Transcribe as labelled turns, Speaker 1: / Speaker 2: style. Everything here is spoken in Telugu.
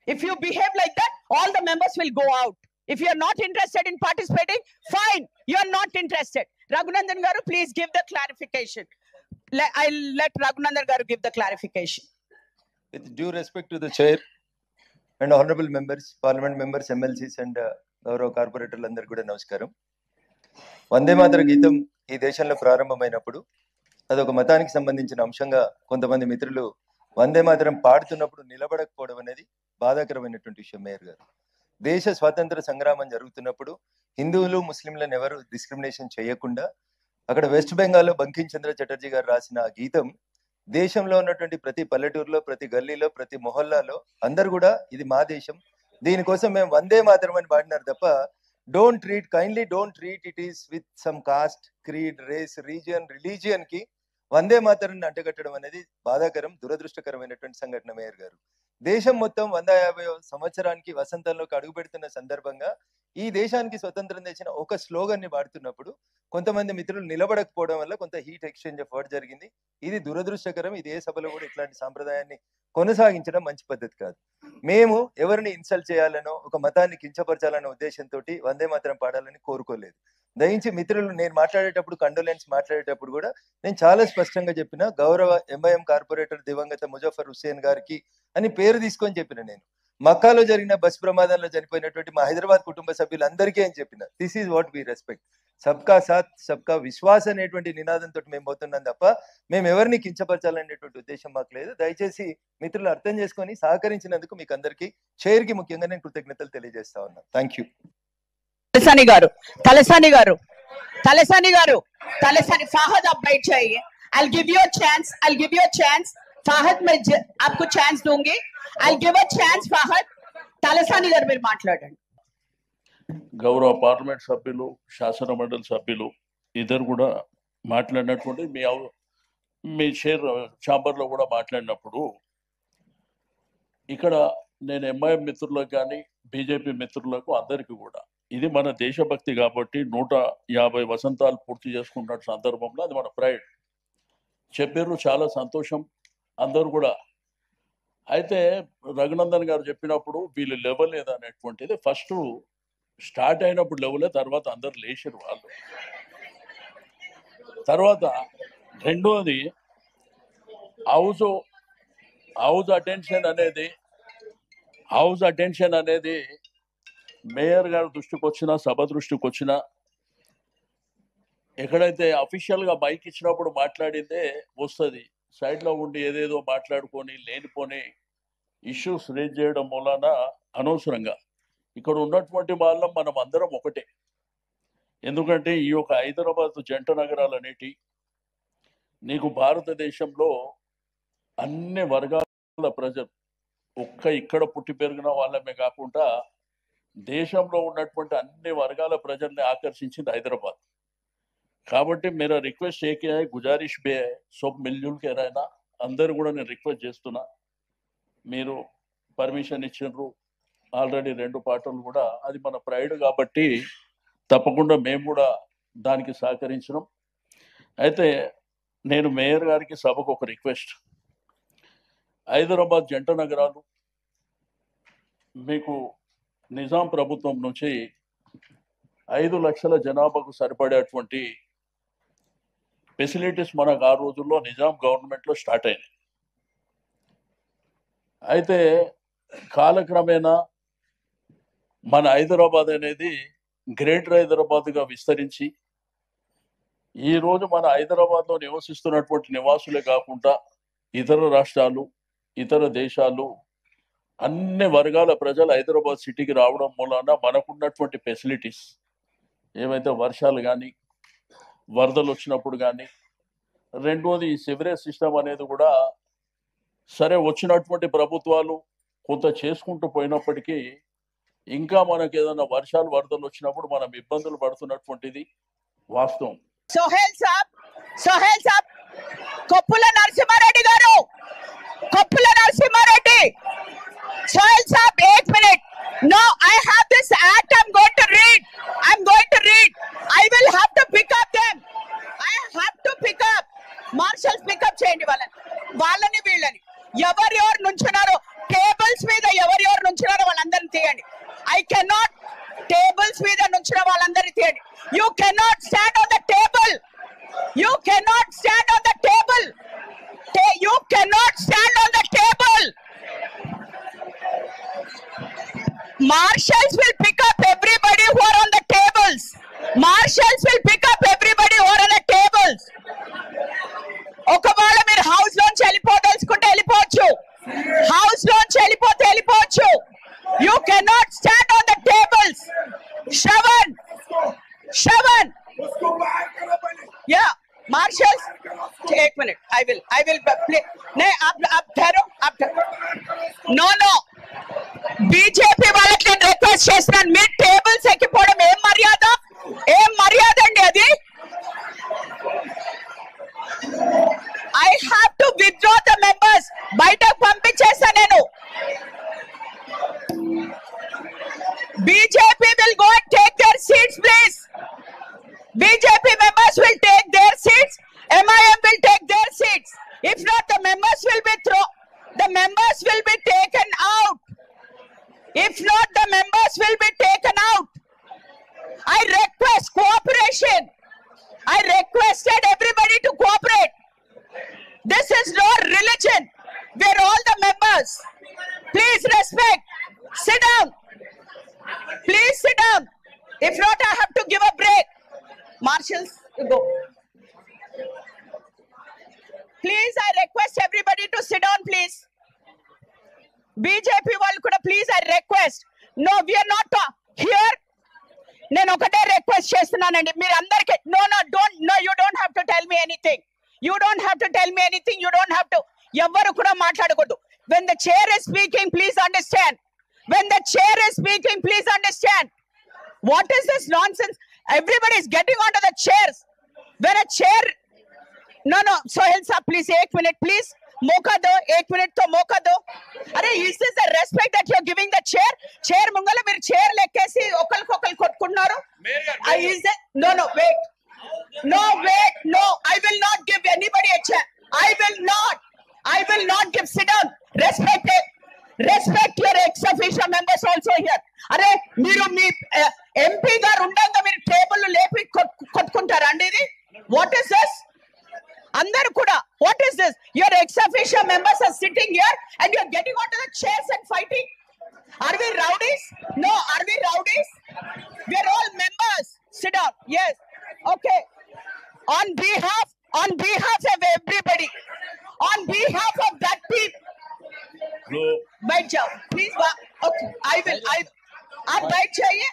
Speaker 1: If you behave like that, all the members will go out. If you are not interested in participating, fine, you are not interested. Raghunandan garu, please give the clarification. I'll let Raghunandan garu give the clarification.
Speaker 2: With due respect to the chair and honorable members, parliament members, MLCs and గౌరవ కార్పొరేటర్లు అందరికీ కూడా నమస్కారం. వందే మాతర గీతం ఈ దేశంలో ప్రారంభమైనప్పుడు అదొక మతానికి సంబంధించిన అంశంగా కొంతమంది మిత్రులు వందే మాతరం పాడుతున్నప్పుడు నిలబడకపోవడం అనేది బాధాకరమైనటువంటి విషయం. మేయర్ గారు, దేశ స్వాతంత్ర సంగ్రామం జరుగుతున్నప్పుడు హిందువులు ముస్లింలను ఎవరు డిస్క్రిమినేషన్ చేయకుండా అక్కడ వెస్ట్ బెంగాల్లో బంకిం చంద్ర చటర్జీ గారు రాసిన ఆ గీతం దేశంలో ఉన్నటువంటి ప్రతి పల్లెటూరులో, ప్రతి గల్లీలో, ప్రతి మొహల్లాలో అందరు కూడా ఇది మా దేశం, దీనికోసం మేము వందే మాతరం అని పాడినారు తప్ప kindly don't treat it is with some caste, creed, race, religion కి వందే మాతరాన్ని అంటగట్టడం అనేది బాధాకరం, దురదృష్టకరమైనటువంటి సంఘటన. మేయర్ గారు, దేశం మొత్తం 150వ సంవత్సరానికి వసంతంలోకి అడుగు పెడుతున్న సందర్భంగా ఈ దేశానికి స్వతంత్రం తెచ్చిన ఒక స్లోగన్ ని వాడుతున్నప్పుడు కొంతమంది మిత్రులు నిలబడకపోవడం వల్ల కొంత హీట్ ఎక్స్చేంజ్ ఆఫ్ వర్డ్ జరిగింది. ఇది దురదృష్టకరం. ఇది ఏ సభలో కూడా ఇట్లాంటి సాంప్రదాయాన్ని కొనసాగించడం మంచి పద్ధతి కాదు. మేము ఎవరిని ఇన్సల్ట్ చేయాలనో ఒక మతాన్ని కించపరచాలన్న ఉద్దేశంతో వందే మాతరం పాడాలని కోరుకోలేదు. దయించి మిత్రులు నేను మాట్లాడేటప్పుడు కండోలెన్స్ మాట్లాడేటప్పుడు కూడా నేను చాలా స్పష్టంగా చెప్పిన గౌరవ ఎంఐఎం కార్పొరేటర్ దివంగత ముజఫర్ హుస్సేన్ గారికి అని పేరు తీసుకొని చెప్పిన. నేను మక్కాలో జరిగిన బస్ ప్రమాదంలో చనిపోయినటువంటి మా హైదరాబాద్ కుటుంబ సభ్యులందరికీ అని చెప్పిన. This is what we respect. సబ్కా సాత్ సబ్కా విశ్వాస్ అనేటువంటి నినాదంతో మేము పోతున్నాం తప్ప మేము ఎవరిని కించపరచాలనేటువంటి ఉద్దేశం మాకు లేదు. దయచేసి మిత్రులు అర్థం చేసుకొని సహకరించినందుకు మీకు అందరికీ చైర్కి ముఖ్యంగా నేను కృతజ్ఞతలు తెలియజేస్తా ఉన్నాను. Thank you.
Speaker 1: तलसानी गारू फाहद आप बैठ जाइए. I'll give you a chance. Fahad मैं आपको ఛాన్స్ दूंगी. I'll give a chance Fahad. Talasani గారు మీరు మాట్లాడండి.
Speaker 3: గౌరవ పార్లమెంట్ సభ్యులు, శాసన మండలి సభ్యులు ఇద్దరు కూడా మాట్లాడినటువంటి మీ ఛాంబర్ లో కూడా మాట్లాడినప్పుడు ఇక్కడ నేను ఎంఐఎం మిత్రులకు కానీ బీజేపీ మిత్రులకు అందరికీ కూడా ఇది మన దేశభక్తి కాబట్టి 150 వసంతాలు పూర్తి చేసుకుంటున్న సందర్భంలో అది మన ప్రైడ్ చెప్పారు. చాలా సంతోషం అందరూ కూడా. అయితే రఘునందన్ గారు చెప్పినప్పుడు వీళ్ళు లేవలేదు అనేటువంటిది ఫస్ట్ స్టార్ట్ అయినప్పుడు లేవలే, తర్వాత అందరు లేచారు వాళ్ళు. తర్వాత రెండోది హౌస్ అటెన్షన్ అనేది మేయర్ గారి దృష్టికి వచ్చినా, సభ దృష్టికి వచ్చినా, ఎక్కడైతే అఫీషియల్ గా మైక్ ఇచ్చినప్పుడు మాట్లాడిందే వస్తుంది. సైడ్ లో ఉండి ఏదేదో మాట్లాడుకొని లేనిపోని ఇష్యూస్ రేజ్ చేయడం మూలాన అనవసరంగా ఇక్కడ ఉన్నటువంటి వాళ్ళం మనం అందరం ఒకటే. ఎందుకంటే ఈ యొక్క హైదరాబాద్ జంట నగరాలు అనేటి నీకు భారతదేశంలో అన్ని వర్గాల ప్రజలు ఇక్కడ పుట్టి పెరిగిన వాళ్ళమే కాకుండా దేశంలో ఉన్నటువంటి అన్ని వర్గాల ప్రజల్ని ఆకర్షించింది హైదరాబాద్. కాబట్టి मेरा रिक्वेस्ट है कि गुजारिश भी है सब मिलजुल के रहना. అందరు కూడా నేను రిక్వెస్ట్ చేస్తున్నా, మీరు పర్మిషన్ ఇచ్చిండ్రు ఆల్రెడీ 2 పాటలు కూడా, అది మన ప్రైడ్ కాబట్టి తప్పకుండా మేము కూడా దానికి సహకరించినాం. అయితే నేను మేయర్ గారికి సభకు ఒక రిక్వెస్ట్. హైదరాబాద్ జంట నగరాలు మీకు నిజాం ప్రభుత్వం నుంచి 5 లక్షల జనాభాకు సరిపడేటువంటి ఫెసిలిటీస్ మనకు ఆ రోజుల్లో నిజాం గవర్నమెంట్ లో స్టార్ట్ అయినాయి. అయితే కాలక్రమేణా మన హైదరాబాద్ అనేది గ్రేటర్ హైదరాబాద్ గా విస్తరించి ఈ రోజు మన హైదరాబాద్ లో నివసిస్తున్నటువంటి నివాసులే కాకుండా ఇతర రాష్ట్రాలు, ఇతర దేశాలు, అన్ని వర్గాల ప్రజలు హైదరాబాద్ సిటీకి రావడం మూలాన మనకున్నటువంటి ఫెసిలిటీస్ ఏవైతే వర్షాలు కానీ, వరదలు వచ్చినప్పుడు కానీ, రెండోది ఈ సివరేజ్ సిస్టమ్ అనేది కూడా సరే వచ్చినటువంటి ప్రభుత్వాలు కొంత చేసుకుంటూ పోయినప్పటికీ ఇంకా మనకి ఏదైనా వర్షాలు వరదలు వచ్చినప్పుడు మనం ఇబ్బందులు పడుతున్నటువంటిది వాస్తవం.
Speaker 1: సోహెల్ సాబ్ కొప్పుల నరసింహారెడ్డి గారు, Sohail Saab, 1 minute. No, I have this act. I'm going to read. I will have to pick up them. Marshals pick up చేయండి వాళ్ళని వీళ్ళని. ఎవరెవరు నుంచున్నారో టేబుల్స్ మీద తీయండి. I cannot tables మీద నుంచిన వాళ్ళందరినీ తీయండి. You cannot stand on the table. You cannot stand on the table. You cannot stand on the table. Marshals will pick up everybody who are on the tables. Marshals will pick up everybody who are on the tables. ఒకవేళ మీరు హౌస్ లోంచి వెళ్ళిపోదలుచుకుంటే వెళ్ళిపోవచ్చు. హౌస్ లోంచి వెళ్ళిపోతే వెళ్ళిపోవచ్చు. You cannot stand on the tables. Shravan. Yeah, marshals. एक मिनट. I will play. नहीं आप ठहरो. No. బీజేపీ వాళ్ళకి నేను రిక్వెస్ట్ చేస్తున్నాను, మీ టేబుల్స్ ఎక్కిపోవడం ఏం మర్యాద అండి అది? I have to withdraw the members. బయటకు పంపించేస్తా నేను. BJP will go and take their seats please. BJP members will take their seats. MIM will take their seats. If not, the members will be taken out. If not, the members will be taken out. I request cooperation. I requested everybody to cooperate. This is no religion. We're all the members. Please respect. Sit down. Please sit down. If not, I have to give a break. Marshals, you go. Please, I request everybody to sit down, please. BJP వాళ్ళు కూడా please I request. No we are not here. నేను ఒకటే రిక్వెస్ట్ చేస్తున్నానండి మీరు అందరికీ. No you don't have to tell me anything. You don't have to tell me anything. You don't have to. ఎవ్వరు కూడా మాట్లాడకూడదు. When the chair is speaking, please understand. When the chair is speaking, please understand. What is this nonsense? Everybody is getting onto the chairs. When a chair. No, Sohail sir, please, 1 minute, please. मौका दो, 1 मिनट तो मौका दो. अरे is this the respect that you are giving the chair? Chair ముంగల మీరు చైర్ లెక్కేసి ఒకరికొకరు కొట్టుకున్నారు. No, wait. No, I will not give anybody a chair. I will not give. Sit down. Respect your ex officio members also here. అరే మీరు మీ ఎంపీ గారు ఉండగా మీరు టేబుల్ లేపి కొట్టుకుంటారా అండి ఇది? What is this? అందరూ కూడా what is this? Your ex officio members are sitting here and you are getting onto the chairs and fighting. Are we rowdies? No, are we rowdies? We are all members. Sit down. Yes. Okay. On behalf of everybody, on behalf of that people.
Speaker 3: No.
Speaker 1: बैठ जाओ please. Okay. I will. आप बैठ जाइए.